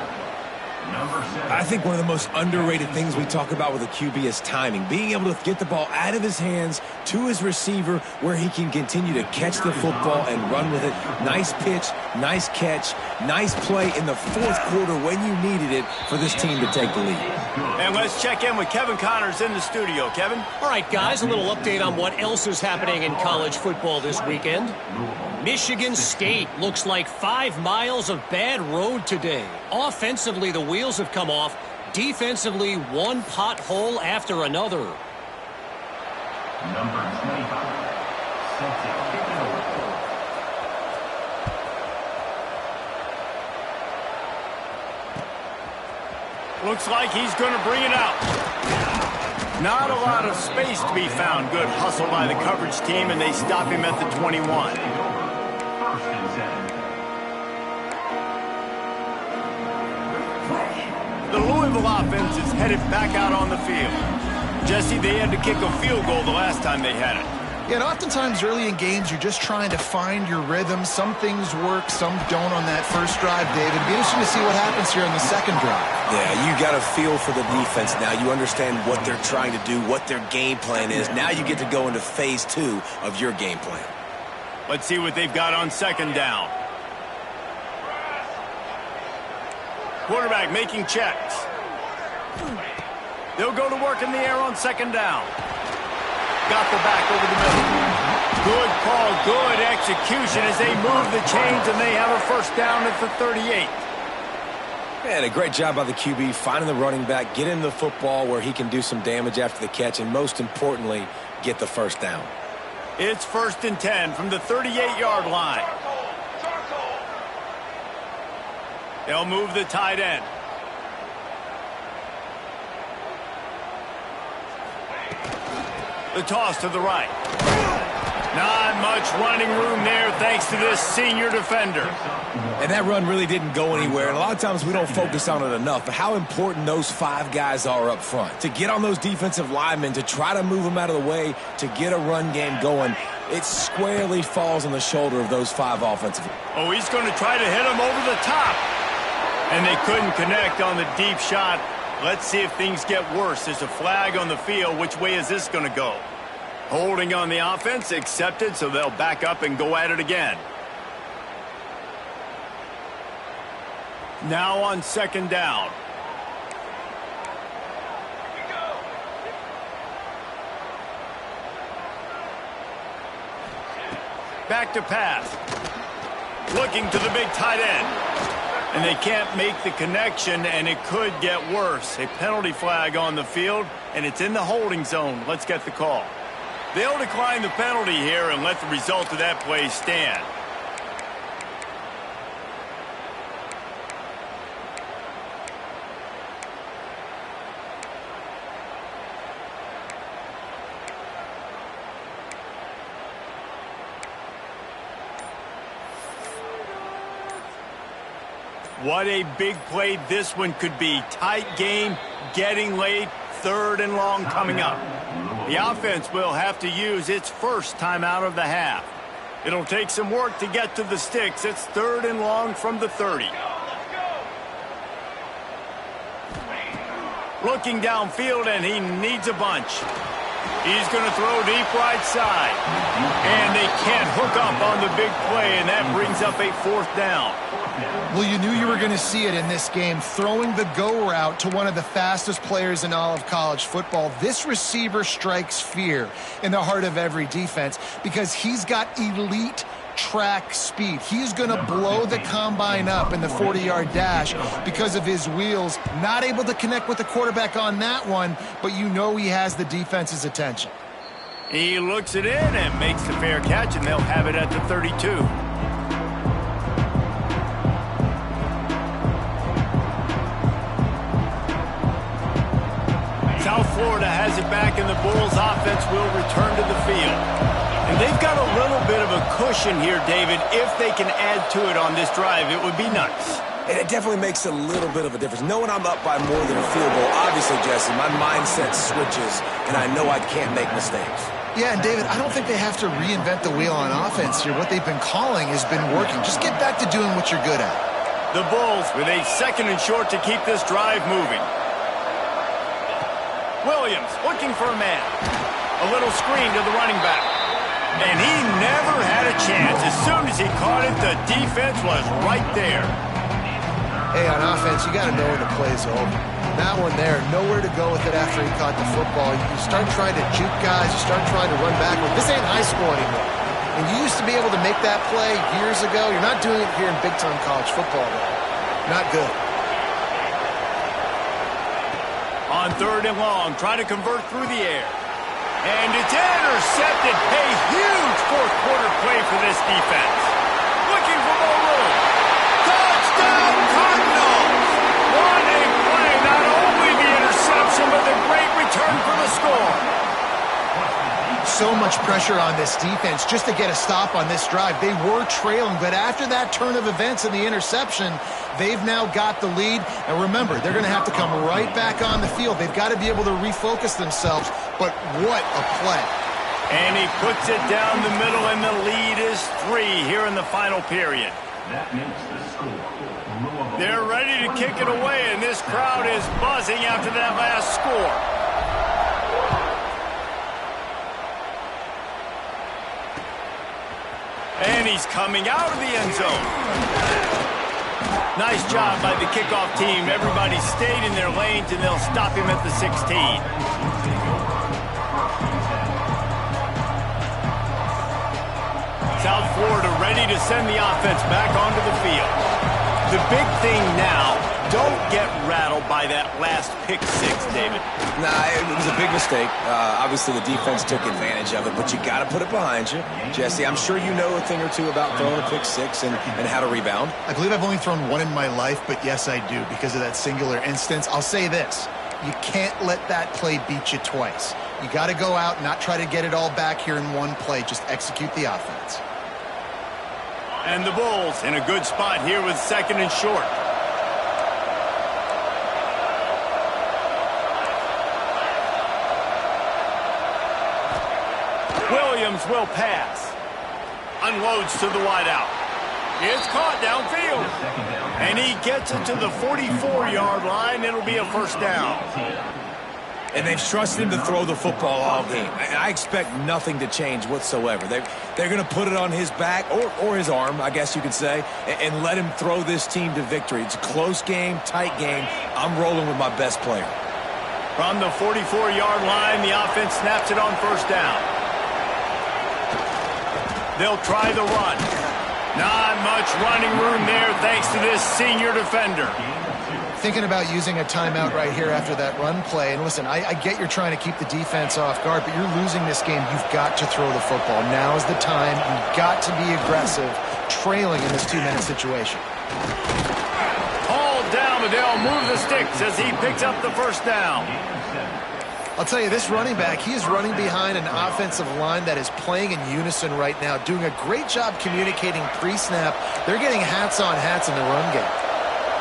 I think one of the most underrated things we talk about with a QB is timing. Being able to get the ball out of his hands to his receiver where he can continue to catch the football and run with it. Nice pitch, nice catch, nice play in the fourth quarter when you needed it for this team to take the lead. And let's check in with Kevin Connors in the studio. Kevin? All right, guys, a little update on what else is happening in college football this weekend. Michigan State looks like 5 miles of bad road today. Offensively, the wheels have come off. Defensively, one pothole after another. Number 25, set to kick it over. Looks like he's going to bring it out. Not a lot of space to be found. Good hustle by the coverage team, and they stop him at the 21. First and 7. The Louisville offense is headed back out on the field. Jesse, they had to kick a field goal the last time they had it. Yeah, and oftentimes early in games, you're just trying to find your rhythm. Some things work, some don't on that first drive, David. It'd be interesting to see what happens here in the second drive. Yeah, you got a feel for the defense now. You understand what they're trying to do, what their game plan is. Now you get to go into phase 2 of your game plan. Let's see what they've got on second down. Quarterback making checks. They'll go to work in the air on second down. Got the back over the middle. Good call, good execution as they move the chains, and they have a first down at the 38. And a great job by the QB finding the running back, getting the football where he can do some damage after the catch, and most importantly, get the first down. It's first and 10 from the 38-yard line. They'll move the tight end. The toss to the right. Not much running room there thanks to this senior defender. And that run really didn't go anywhere. And a lot of times we don't focus on it enough. But how important those 5 guys are up front. To get on those defensive linemen, to try to move them out of the way, to get a run game going, it squarely falls on the shoulder of those 5 offensive. Oh, he's going to try to hit him over the top. And they couldn't connect on the deep shot. Let's see if things get worse. There's a flag on the field. Which way is this going to go? Holding on the offense, accepted, so they'll back up and go at it again. Now on second down. Back to pass. Looking to the big tight end. And they can't make the connection, and it could get worse. A penalty flag on the field, and it's in the holding zone. Let's get the call. They'll decline the penalty here and let the result of that play stand. What a big play this one could be. Tight game, getting late, 3rd and long coming up. The offense will have to use its first timeout of the half. It'll take some work to get to the sticks. It's 3rd and long from the 30. Looking downfield, and he needs a bunch. He's going to throw deep right side. And they can't hook up on the big play, and that brings up a 4th down. Well, you knew you were going to see it in this game, throwing the go route to one of the fastest players in all of college football. This receiver strikes fear in the heart of every defense because he's got elite track speed. He's going to blow the combine up in the 40-yard dash because of his wheels. Not able to connect with the quarterback on that one, but you know he has the defense's attention. He looks it in and makes the fair catch, and they'll have it at the 32. South Florida has it back, and the Bulls offense will return to the field. And they've got a little bit of a cushion here, David. If they can add to it on this drive, it would be nice. And it definitely makes a little bit of a difference. Knowing I'm up by more than a field goal, obviously, Jesse, my mindset switches, and I know I can't make mistakes. Yeah, and David, I don't think they have to reinvent the wheel on offense here. What they've been calling has been working. Just get back to doing what you're good at. The Bulls with a 2nd and short to keep this drive moving. Williams looking for a man. A little screen to the running back. And he never had a chance. As soon as he caught it, the defense was right there. Hey, on offense, you got to know when the play's over. That one there, nowhere to go with it after he caught the football. You start trying to juke guys. You start trying to run backward. This ain't high school anymore. And you used to be able to make that play years ago. You're not doing it here in big-time college football, though. Not good. On 3rd and long, trying to convert through the air. And it's intercepted. A huge 4th quarter play for this defense. Looking for more room. Touchdown Cardinals! What a play. Not only the interception, but the great return for the score. So much pressure on this defense just to get a stop on this drive. They were trailing, but after that turn of events and the interception, they've now got the lead. And remember, they're going to have to come right back on the field. They've got to be able to refocus themselves, but what a play. And he puts it down the middle, and the lead is 3 here in the final period. That makes the score. They're ready to kick it away, and this crowd is buzzing after that last score. And he's coming out of the end zone. Nice job by the kickoff team. Everybody stayed in their lanes, and they'll stop him at the 16. South Florida ready to send the offense back onto the field. The big thing now, don't get rattled by that last pick 6, David. Nah, it was a big mistake. Obviously, the defense took advantage of it, but you got to put it behind you. Jesse, I'm sure you know a thing or two about throwing a pick 6 and how to rebound. I believe I've only thrown one in my life, but yes, I do because of that singular instance. I'll say this. You can't let that play beat you twice. You got to go out and not try to get it all back here in one play. Just execute the offense. And the Bulls in a good spot here with 2nd and short. Williams will pass. Unloads to the wideout. It's caught downfield. And he gets it to the 44-yard line. It'll be a first down. And they've trusted him to throw the football all game. I expect nothing to change whatsoever. They're going to put it on his back, or his arm, I guess you could say, and let him throw this team to victory. It's a close game, tight game. I'm rolling with my best player. From the 44-yard line, the offense snaps it on first down. They'll try the run. Not much running room there thanks to this senior defender. Thinking about using a timeout right here after that run play. And listen, I get you're trying to keep the defense off guard, but you're losing this game. You've got to throw the football. Now is the time. You've got to be aggressive, trailing in this 2-minute situation. Hauled down, but they'll move the sticks as he picks up the first down. I'll tell you, this running back, he is running behind an offensive line that is playing in unison right now, doing a great job communicating pre-snap. They're getting hats on hats in the run game.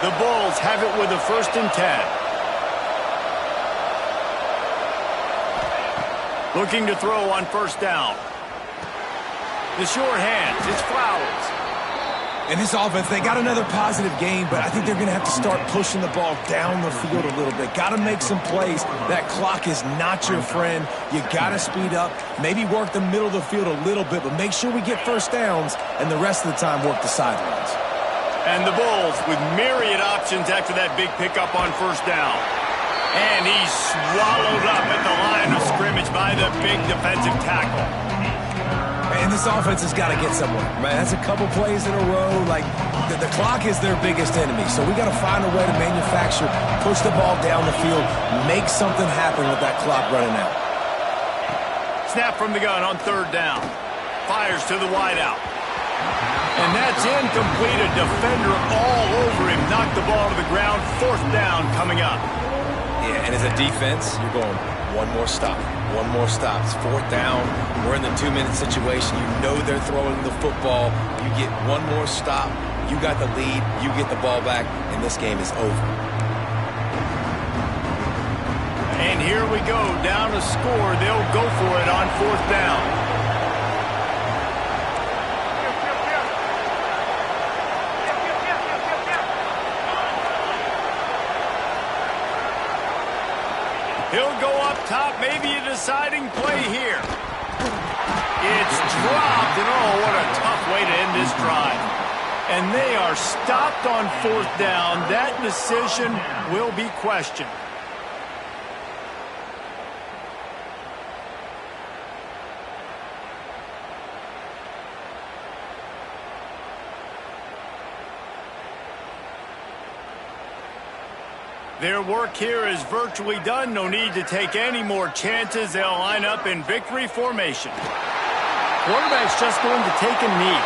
The Bulls have it with a 1st and 10. Looking to throw on first down. The short hands, it's Flowers. In this offense, they got another positive game, but I think they're going to have to start pushing the ball down the field a little bit. Got to make some plays. That clock is not your friend. You got to speed up, maybe work the middle of the field a little bit, but make sure we get first downs, and the rest of the time work the sidelines. And the Bulls with myriad options after that big pickup on first down. And he's swallowed up at the line of scrimmage by the big defensive tackle. And this offense has got to get somewhere. Man, that's a couple plays in a row. Like, the clock is their biggest enemy. So we got to find a way to manufacture, push the ball down the field, make something happen with that clock running out. Snap from the gun on 3rd down. Fires to the wideout. And that's incomplete. A defender all over him. Knocked the ball to the ground. 4th down coming up. Yeah, and as a defense, you're going one more stop. One more stop. It's 4th down. We're in the 2-minute situation. You know they're throwing the football. You get one more stop. You got the lead. You get the ball back, and this game is over. And here we go. Down to score. They'll go for it on 4th down. He'll go up top, maybe a deciding play here. It's dropped, and oh, what a tough way to end this drive. And they are stopped on 4th down. That decision will be questioned. Their work here is virtually done. No need to take any more chances. They'll line up in victory formation. Quarterback's just going to take a knee.